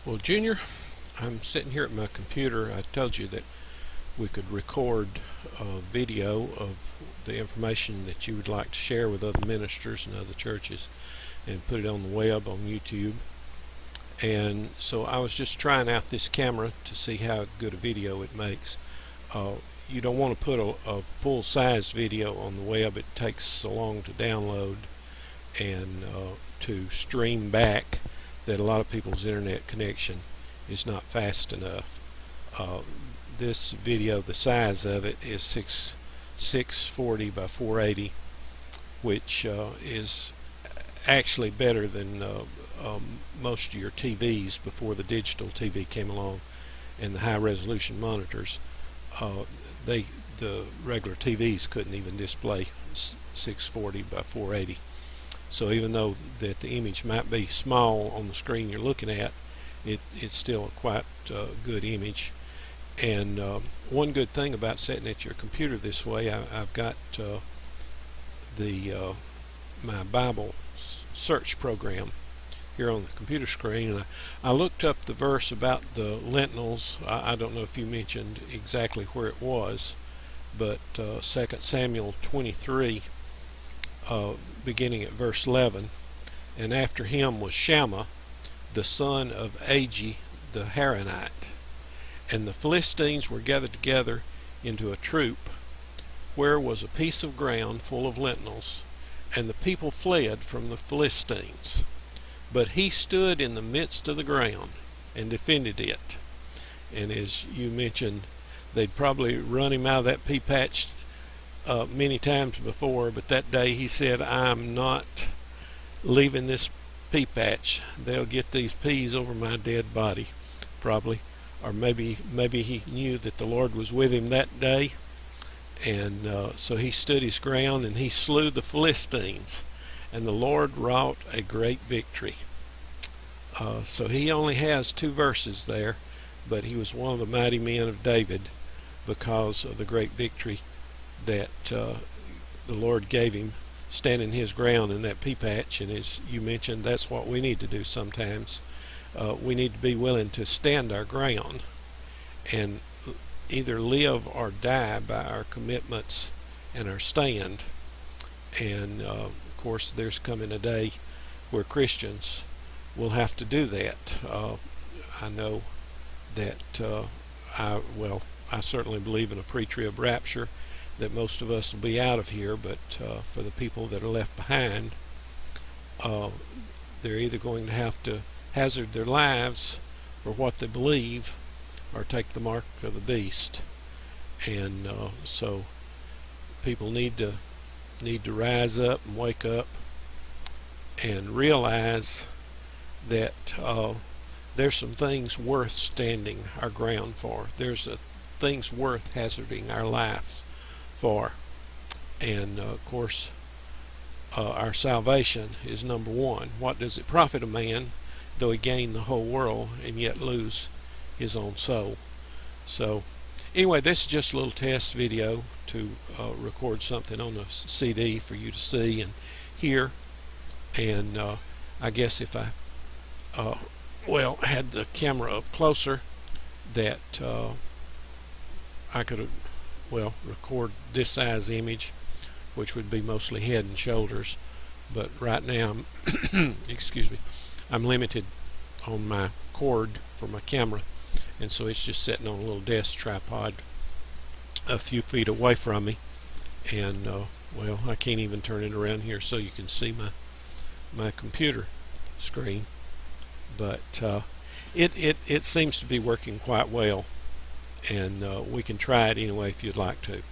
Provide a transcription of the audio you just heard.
Well, Junior, I'm sitting here at my computer. I told you that we could record a video of the information that you would like to share with other ministers and other churches and put it on the web on YouTube. And so I was just trying out this camera to see how good a video it makes. You don't want to put a full-size video on the web. It takes so long to download and to stream back that a lot of people's internet connection is not fast enough. This video, the size of it is 640 by 480, which is actually better than most of your TVs before the digital TV came along and the high resolution monitors. The regular TVs couldn't even display 640 by 480. So even though that the image might be small on the screen you're looking at, it's still a quite good image. And one good thing about sitting at your computer this way, I've got my Bible search program here on the computer screen, and I looked up the verse about the lentils. I don't know if you mentioned exactly where it was, but 2 Samuel 23, beginning at verse 11, and after him was Shammah, the son of Agi the Haranite. And the Philistines were gathered together into a troop, where was a piece of ground full of lentils, and the people fled from the Philistines. But he stood in the midst of the ground and defended it. And as you mentioned, they'd probably run him out of that pea patch many times before, but that day he said, "I'm not leaving this pea patch. They'll get these peas over my dead body," probably. Or maybe he knew that the Lord was with him that day, and so he stood his ground and he slew the Philistines, and the Lord wrought a great victory. So he only has 2 verses there, but he was one of the mighty men of David because of the great victory that the Lord gave him, standing his ground in that pea patch. And as you mentioned, that's what we need to do sometimes. We need to be willing to stand our ground and either live or die by our commitments and our stand. And of course, there's coming a day where Christians will have to do that. I know that I certainly believe in a pre-trib rapture, that most of us will be out of here, but for the people that are left behind, they're either going to have to hazard their lives for what they believe or take the mark of the beast. And so people need to rise up and wake up and realize that there's some things worth standing our ground for. There's things worth hazarding our lives for. And of course, our salvation is number one. What does it profit a man though he gain the whole world and yet lose his own soul? So anyway, this is just a little test video to record something on a CD for you to see and hear. And I guess if I had the camera up closer, that I could record this size image, which would be mostly head and shoulders. But right now, excuse me, I'm limited on my cord for my camera, and so it's just sitting on a little desk tripod a few feet away from me. And I can't even turn it around here so you can see my computer screen, but it seems to be working quite well, and we can try it anyway if you'd like to.